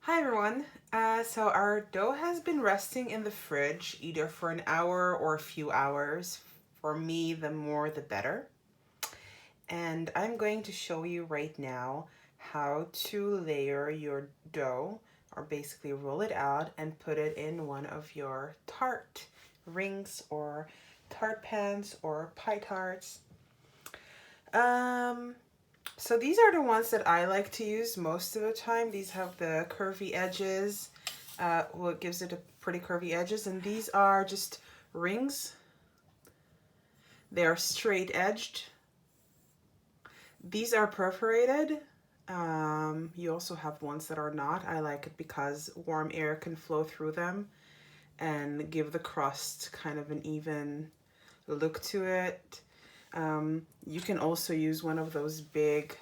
Hi everyone. So our dough has been resting in the fridge either for an hour or a few hours. For me, the more the better. And I'm going to show you right now how to layer your dough, or basically roll it out and put it in one of your tart rings or tart pans or pie tarts. Um, so these are the ones that I like to use most of the time. These have the curvy edges, what gives it a pretty curvy edges. And these are just rings. They are straight edged. These are perforated. You also have ones that are not. I like it because warm air can flow through them and give the crust kind of an even look to it. You can also use one of those big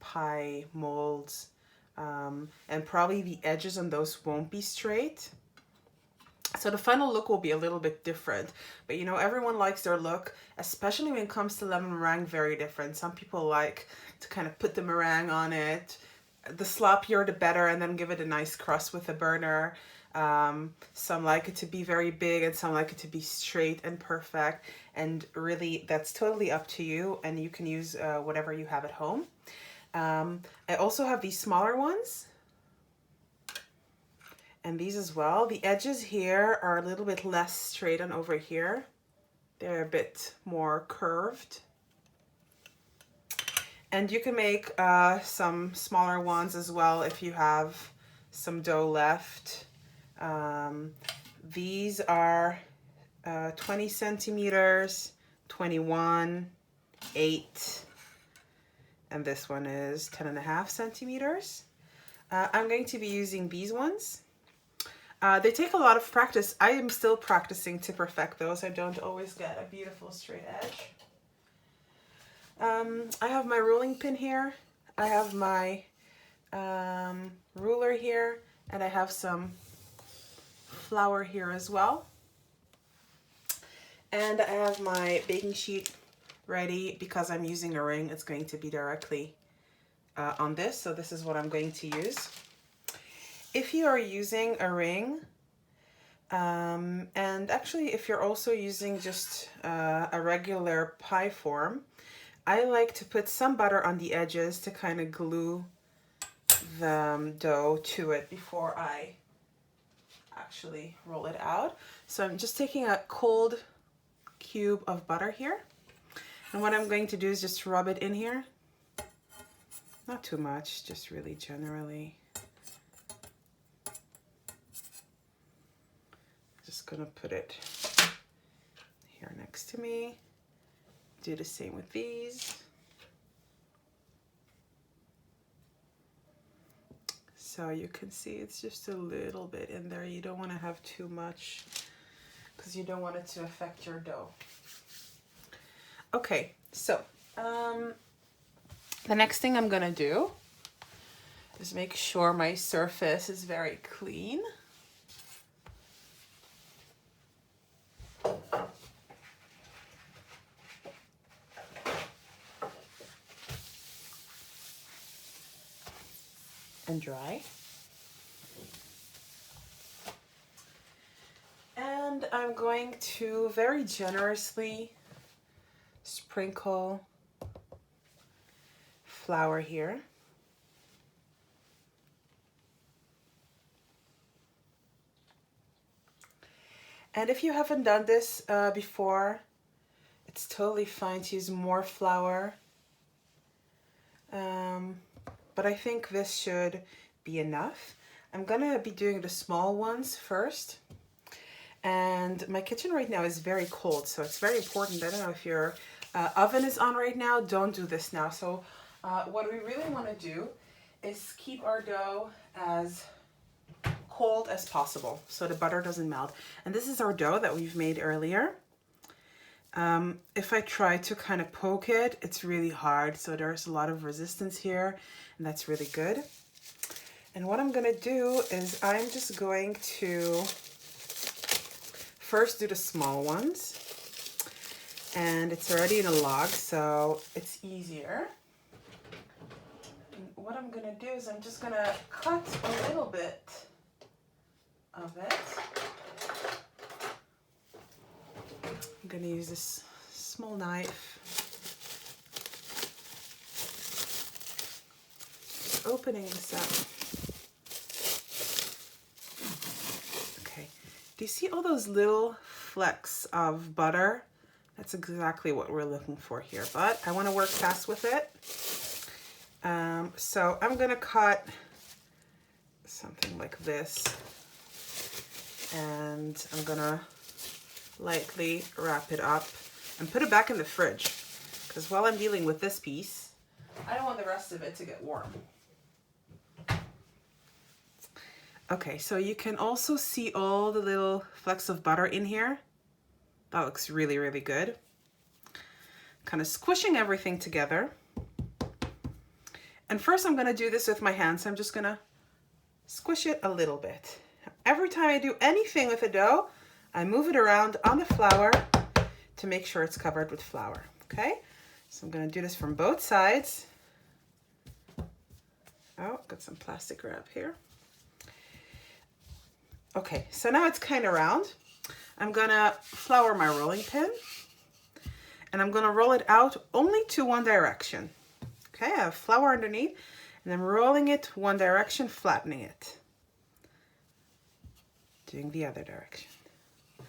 pie molds, and probably the edges on those won't be straight. So the final look will be a little bit different, but you know, everyone likes their look, especially when it comes to lemon meringue, very different. Some people like to kind of put the meringue on it. The sloppier the better, and then give it a nice crust with a burner. Some like it to be very big and some like it to be straight and perfect. And really, that's totally up to you, and you can use whatever you have at home. I also have these smaller ones. And these as well. The edges here are a little bit less straight than over here. They're a bit more curved. And you can make some smaller ones as well if you have some dough left. These are 20 centimeters, 21, 8, and this one is 10.5 centimeters. I'm going to be using these ones. They take a lot of practice. I am still practicing to perfect those. I don't always get a beautiful straight edge. I have my rolling pin here. I have my ruler here, and I have some flour here as well. And I have my baking sheet ready because I'm using a ring. It's going to be directly on this, so this is what I'm going to use. If you are using a ring, and actually if you're also using just a regular pie form, I like to put some butter on the edges to kind of glue the dough to it before I actually roll it out. So I'm just taking a cold cube of butter here, and what I'm going to do is just rub it in here. Not too much, just really generally. Just gonna put it here next to me. Do the same with these. So you can see it's just a little bit in there. You don't want to have too much because you don't want it to affect your dough. Okay, so the next thing I'm gonna do is make sure my surface is very clean. And dry. And I'm going to very generously sprinkle flour here. And if you haven't done this before, it's totally fine to use more flour. But I think this should be enough. I'm gonna be doing the small ones first. And my kitchen right now is very cold, so it's very important. I don't know if your oven is on right now, don't do this now. So what we really wanna do is keep our dough as cold as possible so the butter doesn't melt. And this is our dough that we've made earlier. If I try to kind of poke it, it's really hard. So there's a lot of resistance here, and that's really good. And what I'm gonna do is I'm just going to first do the small ones. And it's already in a log, so it's easier. what I'm gonna do is I'm just gonna cut a little bit of it. I'm gonna use this small knife. Opening this up. Okay, do you see all those little flecks of butter? That's exactly what we're looking for here, but I want to work fast with it. So I'm gonna cut something like this, and I'm gonna lightly wrap it up and put it back in the fridge, because while I'm dealing with this piece, I don't want the rest of it to get warm. Okay, so you can also see all the little flecks of butter in here. That looks really, really good. Kind of squishing everything together. And first I'm gonna do this with my hands. So I'm just gonna squish it a little bit. Every time I do anything with a dough, I move it around on the flour to make sure it's covered with flour, okay? So I'm gonna do this from both sides. Oh, got some plastic wrap here. Okay, so now it's kind of round. I'm gonna flour my rolling pin, and I'm gonna roll it out only to one direction. Okay, I have flour underneath, and I'm rolling it one direction, flattening it. Doing the other direction.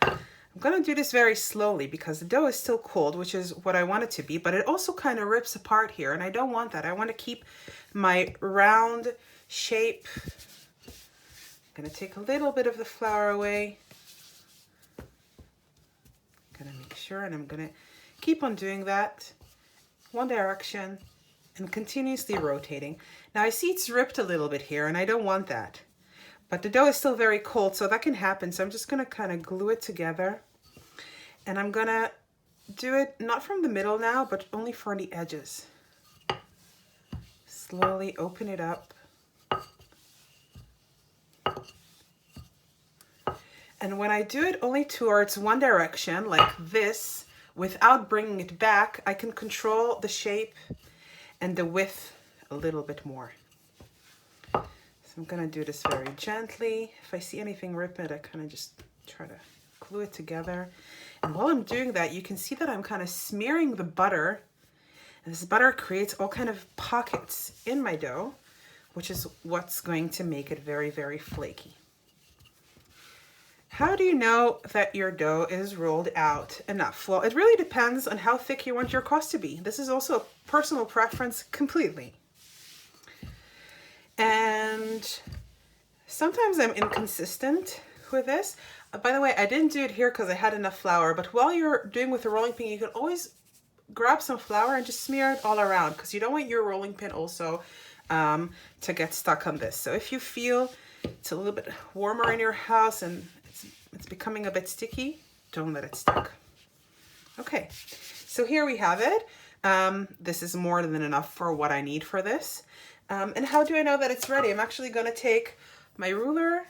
I'm gonna do this very slowly because the dough is still cold, which is what I want it to be, but it also kind of rips apart here, and I don't want that. I want to keep my round shape. I'm gonna take a little bit of the flour away. Gonna make sure, and I'm gonna keep on doing that. One direction and continuously rotating. Now I see it's ripped a little bit here, and I don't want that. But the dough is still very cold, so that can happen. So I'm just gonna kind of glue it together. And I'm gonna do it not from the middle now, but only for the edges. Slowly open it up. And when I do it only towards one direction, like this, without bringing it back, I can control the shape and the width a little bit more. So I'm gonna do this very gently. If I see anything ripping, I kind of just try to glue it together. And while I'm doing that, you can see that I'm kind of smearing the butter. And this butter creates all kind of pockets in my dough, which is what's going to make it very, very flaky. How do you know that your dough is rolled out enough? Well, it really depends on how thick you want your crust to be. This is also a personal preference completely. And sometimes I'm inconsistent with this. By the way, I didn't do it here because I had enough flour, but while you're doing with the rolling pin, you can always grab some flour and just smear it all around, because you don't want your rolling pin also to get stuck on this. So if you feel it's a little bit warmer in your house and it's becoming a bit sticky, don't let it stick. Okay, so here we have it. This is more than enough for what I need for this. And how do I know that it's ready? I'm actually going to take my ruler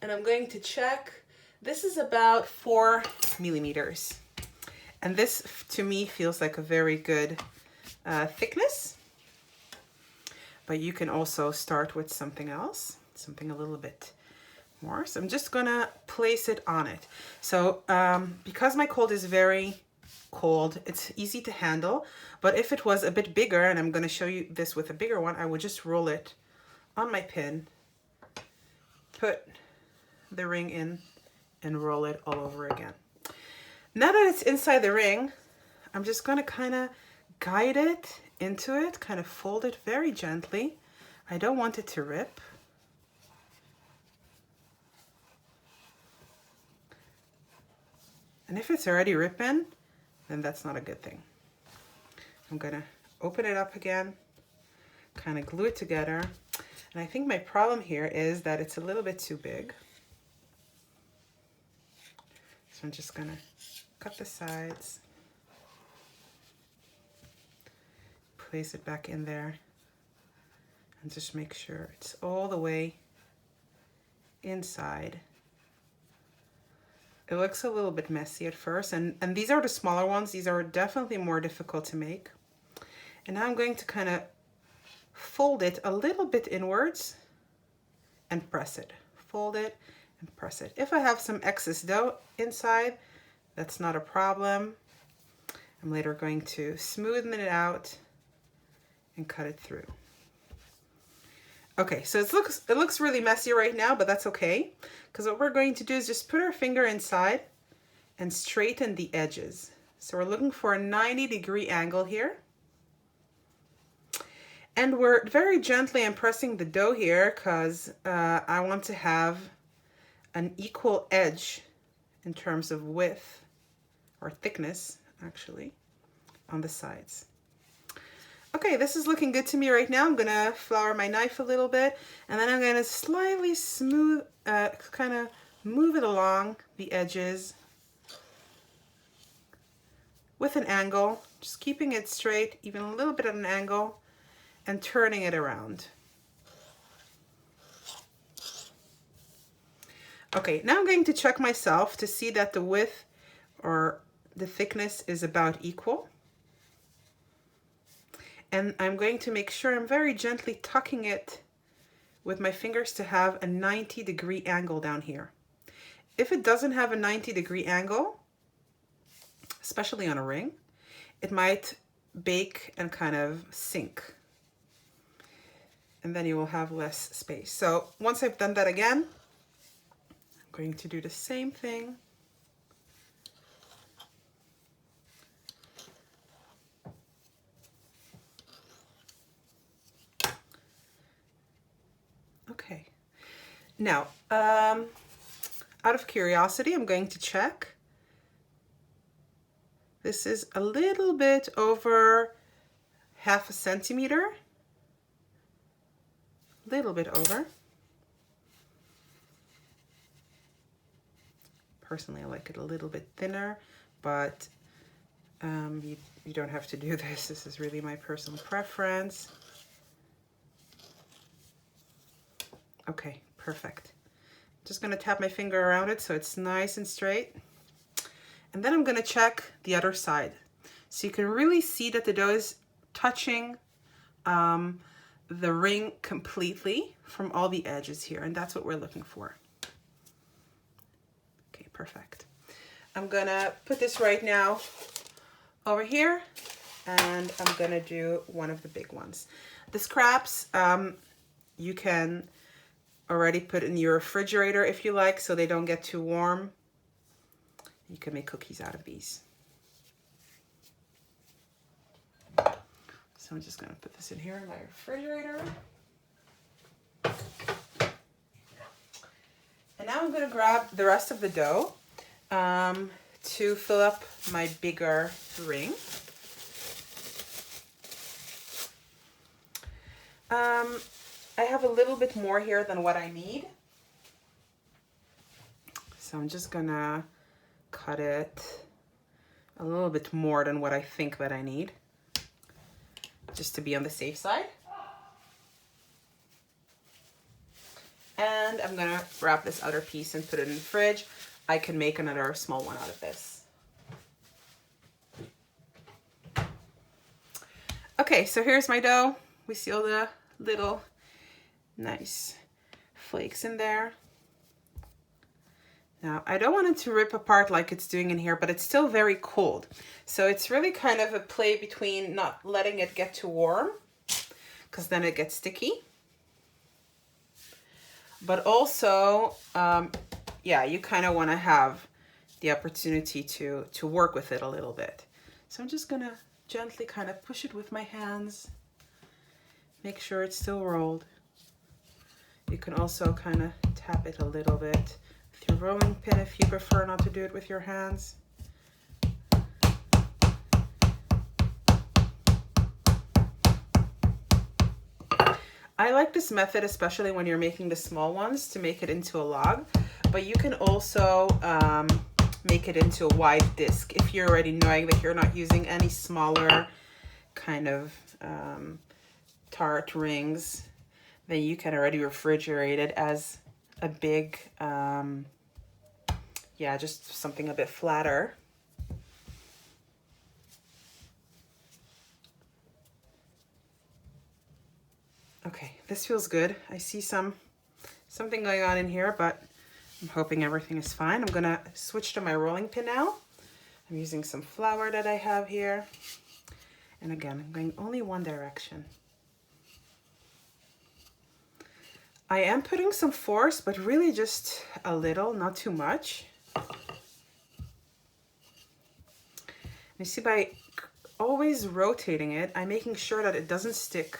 and I'm going to check. This is about 4 millimeters. And this, to me, feels like a very good thickness. But you can also start with something else, something a little bit more. So I'm just gonna place it on it. So because my cold is very cold, it's easy to handle. But if it was a bit bigger, and I'm gonna show you this with a bigger one, I would just roll it on my pin, put the ring in, and roll it all over again. Now that it's inside the ring, I'm just gonna kind of guide it into it, kind of fold it very gently. I don't want it to rip. And if it's already ripping, then that's not a good thing. I'm gonna open it up again, kind of glue it together. And I think my problem here is that it's a little bit too big. So I'm just gonna cut the sides, place it back in there, and just make sure it's all the way inside. It looks a little bit messy at first, and these are the smaller ones. These are definitely more difficult to make. And now I'm going to kind of fold it a little bit inwards and press it. Fold it and press it. If I have some excess dough inside, that's not a problem. I'm later going to smoothen it out and cut it through. Okay, so it looks really messy right now, but that's okay, because what we're going to do is just put our finger inside and straighten the edges. So we're looking for a 90-degree angle here. And we're very gently pressing the dough here because I want to have an equal edge in terms of width, or thickness actually, on the sides. Okay, this is looking good to me right now. I'm gonna flour my knife a little bit, and then I'm gonna slightly smooth, kind of move it along the edges with an angle, just keeping it straight, even a little bit at an angle, and turning it around. Okay, now I'm going to check myself to see that the width or the thickness is about equal. And I'm going to make sure I'm very gently tucking it with my fingers to have a 90-degree angle down here. If it doesn't have a 90-degree angle, especially on a ring, it might bake and kind of sink. And then you will have less space. So once I've done that again, I'm going to do the same thing. Okay. Now, out of curiosity, I'm going to check. This is a little bit over ½ centimeter. Little bit over. Personally, I like it a little bit thinner, but you don't have to do this. This is really my personal preference. Okay, perfect. Just gonna tap my finger around it so it's nice and straight. And then I'm gonna check the other side. So you can really see that the dough is touching the ring completely from all the edges here, and that's what we're looking for. Okay, perfect. I'm gonna put this right now over here, and I'm gonna do one of the big ones. The scraps, you can already put in your refrigerator if you like, so they don't get too warm. You can make cookies out of these. So I'm just gonna put this in here in my refrigerator. And now I'm gonna grab the rest of the dough to fill up my bigger ring. I have a little bit more here than what I need. So I'm just gonna cut it a little bit more than what I think that I need, just to be on the safe side. And I'm gonna wrap this other piece and put it in the fridge. I can make another small one out of this. Okay, so here's my dough. We see all the little nice flakes in there. Now, I don't want it to rip apart like it's doing in here, but it's still very cold. So it's really kind of a play between not letting it get too warm, because then it gets sticky. But also, yeah, you kind of want to have the opportunity to work with it a little bit. So I'm just gonna gently kind of push it with my hands, make sure it's still rolled. You can also kind of tap it a little bit with your rolling pin if you prefer not to do it with your hands. I like this method, especially when you're making the small ones, to make it into a log, but you can also make it into a wide disc if you're already knowing that you're not using any smaller kind of tart rings. Then you can already refrigerate it as a big, yeah, just something a bit flatter. this feels good. I see something going on in here, but I'm hoping everything is fine. I'm gonna switch to my rolling pin now. I'm using some flour that I have here. And again, I'm going only one direction. I am putting some force, but really just a little, not too much. You see, by always rotating it, I'm making sure that it doesn't stick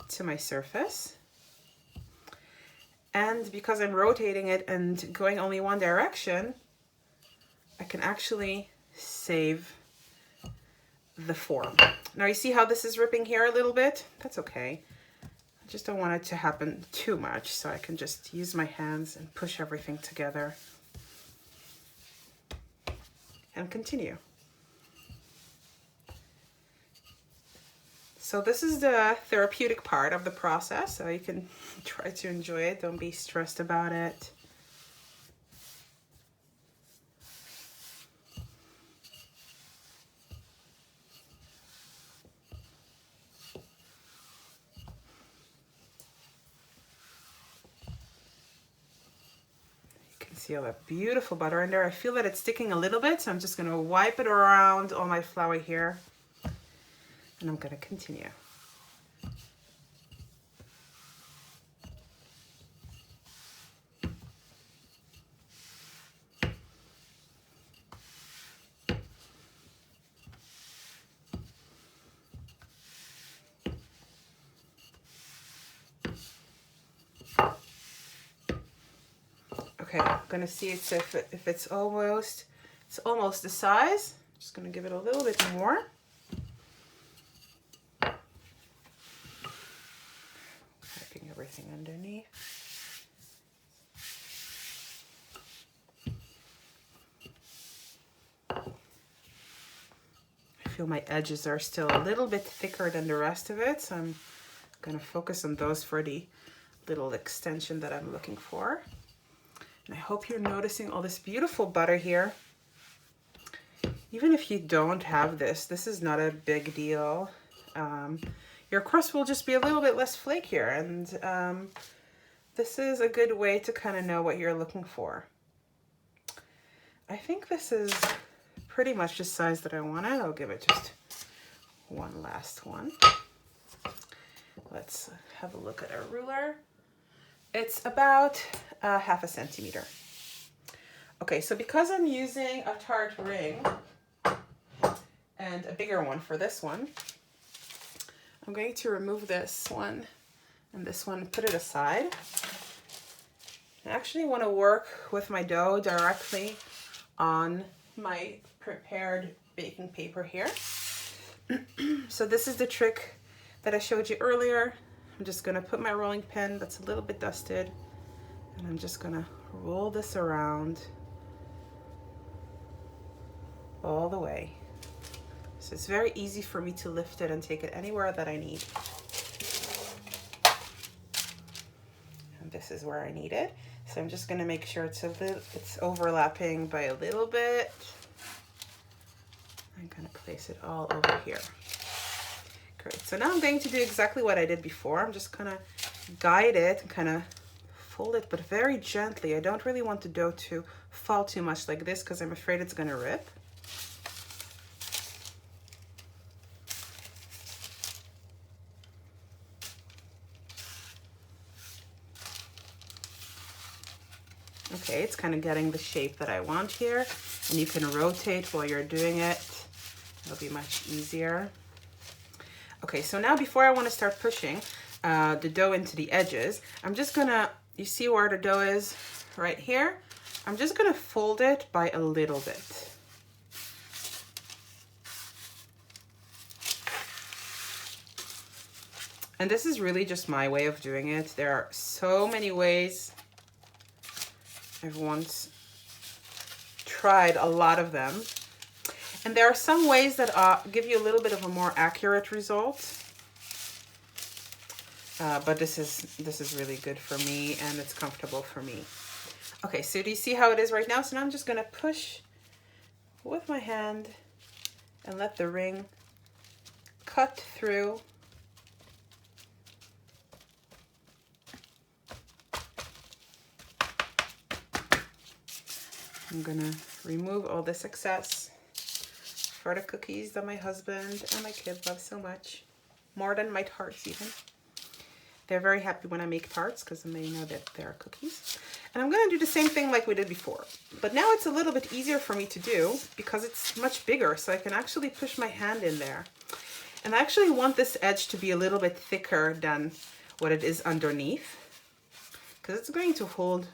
to my surface. And because I'm rotating it and going only one direction, I can actually save the form. Now you see how this is ripping here a little bit? That's okay. I just don't want it to happen too much, so I can just use my hands and push everything together and continue. So this is the therapeutic part of the process, so you can try to enjoy it. Don't be stressed about it. See all that beautiful butter in there. I feel that it's sticking a little bit, so I'm just going to wipe it around all my flour here, and I'm going to continue. Okay, I'm gonna see if it's almost the size. Just gonna give it a little bit more. Wiping everything underneath. I feel my edges are still a little bit thicker than the rest of it, so I'm gonna focus on those for the little extension that I'm looking for. And I hope you're noticing all this beautiful butter here. Even if you don't have this is not a big deal. Your crust will just be a little bit less flakier, and this is a good way to kind of know what you're looking for. I think this is pretty much the size that I wanted. I'll give it just one last one. Let's have a look at our ruler. It's about half a centimeter. Okay, so because I'm using a Tart ring and a bigger one for this one, I'm going to remove this one and this one, put it aside. I actually want to work with my dough directly on my prepared baking paper here. So this is the trick that I showed you earlier. I'm just gonna put my rolling pin that's a little bit dusted, and I'm just gonna roll this around all the way. So it's very easy for me to lift it and take it anywhere that I need. And this is where I need it. So I'm just gonna make sure it's overlapping by a little bit. I'm gonna place it all over here. Great. So now I'm going to do exactly what I did before. I'm just gonna guide it and kind of fold it, but very gently. I don't really want the dough to fall too much like this because I'm afraid it's gonna rip. Okay, it's kind of getting the shape that I want here, and you can rotate while you're doing it. It'll be much easier. Okay, so now before I want to start pushing the dough into the edges, I'm just gonna, you see where the dough is right here? I'm just gonna fold it by a little bit. And this is really just my way of doing it. There are so many ways. I've once tried a lot of them. And there are some ways that give you a little bit of a more accurate result. But this is really good for me, and it's comfortable for me. Okay, so do you see how it is right now? So now I'm just gonna push with my hand and let the ring cut through I'm gonna remove all this excess for the cookies that my husband and my kids love so much. More than my tarts even. They're very happy when I make tarts because then they know that they are cookies. And I'm gonna do the same thing like we did before. But now it's a little bit easier for me to do because it's much bigger, so I can actually push my hand in there. And I actually want this edge to be a little bit thicker than what it is underneath, because it's going to hold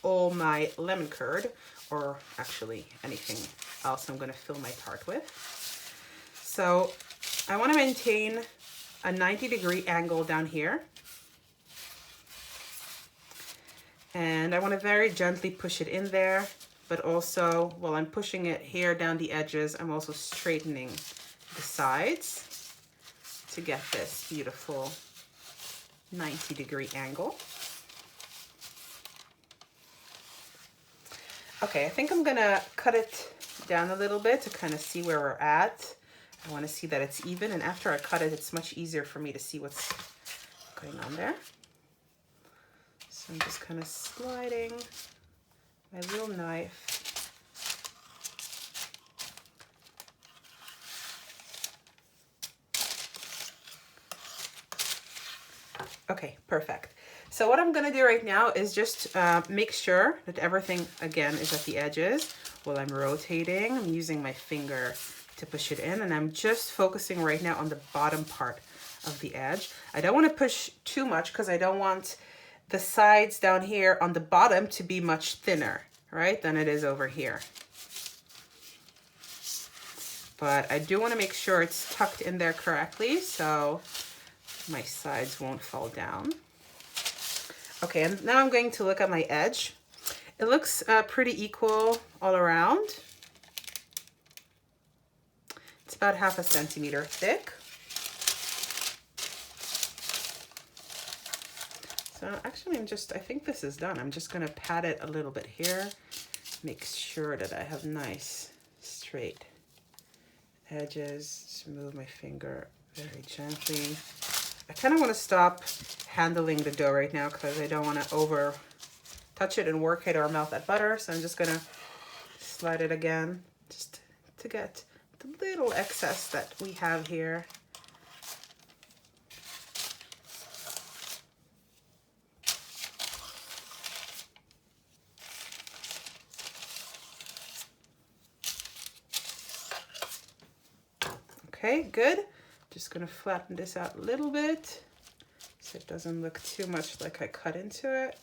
all my lemon curd, or actually anything else I'm gonna fill my tart with. So I wanna maintain a 90-degree angle down here. And I want to very gently push it in there, but also while I'm pushing it here down the edges, I'm also straightening the sides to get this beautiful 90-degree angle. Okay, I think I'm gonna cut it down a little bit to kind of see where we're at. I want to see that it's even, and after I cut it, it's much easier for me to see what's going on there. So I'm just kind of sliding my little knife. Okay, perfect. So what I'm gonna do right now is just make sure that everything, again, is at the edges. While I'm rotating, I'm using my finger to push it in, and I'm just focusing right now on the bottom part of the edge. I don't want to push too much because I don't want the sides down here on the bottom to be much thinner, right, than it is over here. But I do want to make sure it's tucked in there correctly so my sides won't fall down. Okay, and now I'm going to look at my edge. It looks pretty equal all around. It's about 1/2 centimeter thick. So actually I think this is done. I'm just gonna pat it a little bit here. Make sure that I have nice straight edges. Just move my finger very gently. I kind of want to stop handling the dough right now because I don't want to over touch it and work it or melt that butter. So I'm just gonna slide it again just to get the little excess that we have here. Okay, good. Just gonna flatten this out a little bit so it doesn't look too much like I cut into it.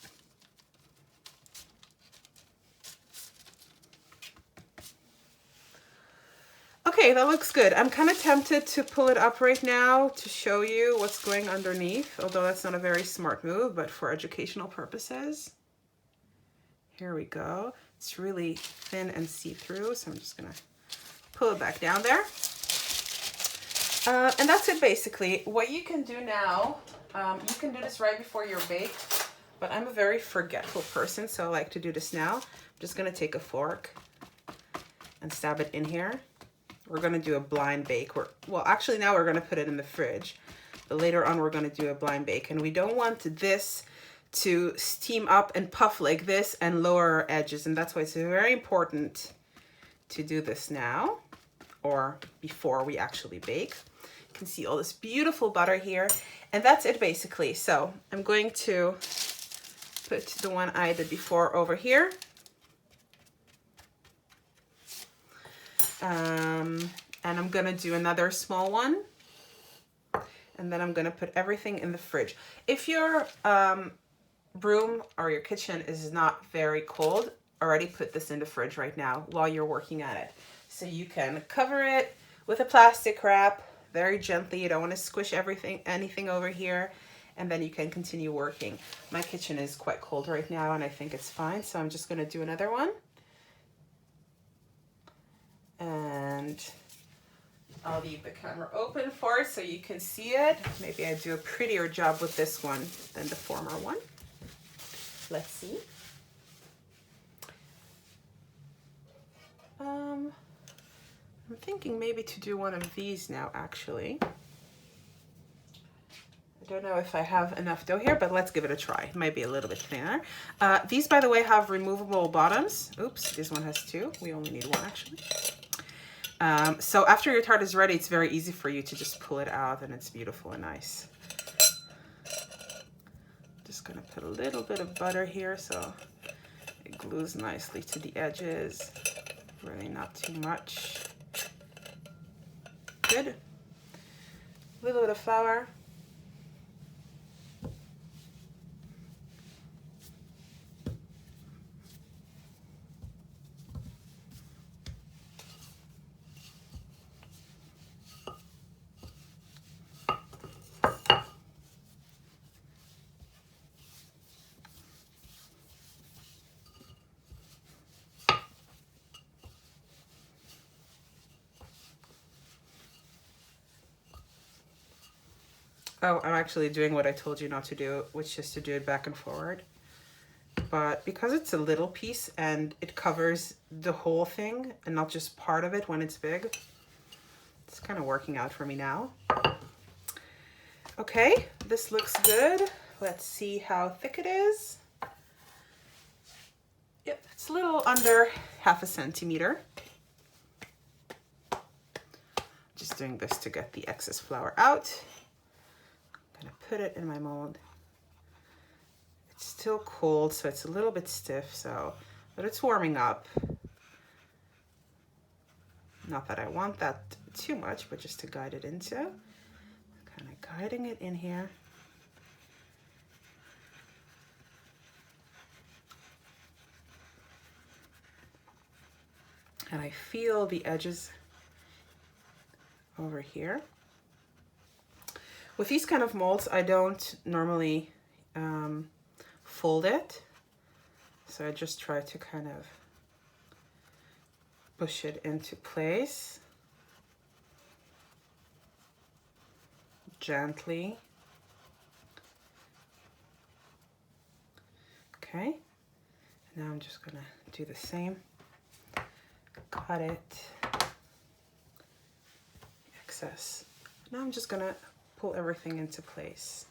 Okay, that looks good. I'm kind of tempted to pull it up right now to show you what's going underneath, although that's not a very smart move, but for educational purposes. Here we go. It's really thin and see-through, so I'm just gonna pull it back down there. And that's it basically. What you can do now, you can do this right before you're baked, but I'm a very forgetful person, so I like to do this now. I'm just gonna take a fork and stab it in here. We're gonna do a blind bake. Well, actually now we're gonna put it in the fridge, but later on we're gonna do a blind bake, and we don't want this to steam up and puff like this and lower our edges, and that's why it's very important to do this now or before we actually bake. You can see all this beautiful butter here, and that's it basically. So I'm going to put the one I did before over here. And I'm gonna do another small one, and then I'm gonna put everything in the fridge. If your room or your kitchen is not very cold, already put this in the fridge right now while you're working at it. So you can cover it with a plastic wrap very gently. You don't want to squish anything over here, and then you can continue working. My kitchen is quite cold right now, and I think it's fine, so I'm just gonna do another one. And I'll leave the camera open for it so you can see it. Maybe I do a prettier job with this one than the former one. Let's see. I'm thinking maybe to do one of these now, actually. I I don't know if I have enough dough here, but let's give it a try. It might be a little bit thinner. These, by the way, have removable bottoms. Oops, this one has two. We only need one, actually. So after your tart is ready, it's very easy for you to just pull it out, and it's beautiful and nice. Just gonna put a little bit of butter here so it glues nicely to the edges. Really not too much. Good. A little bit of flour. Oh, I'm actually doing what I told you not to do, which is to do it back and forward. But because it's a little piece and it covers the whole thing and not just part of it when it's big, it's kind of working out for me now. Okay, this looks good. Let's see how thick it is. Yep, it's a little under 1/2 centimeter. Just doing this to get the excess flour out. I'm gonna put it in my mold. It's still cold, so it's a little bit stiff, but it's warming up. Not that I want that too much, but just to guide it into. Kind of guiding it in here. And I feel the edges over here. With these kind of molds, I don't normally fold it. So I just try to kind of push it into place gently. Okay, now I'm just gonna do the same. Cut it, excess. Now I'm just gonna pull everything into place.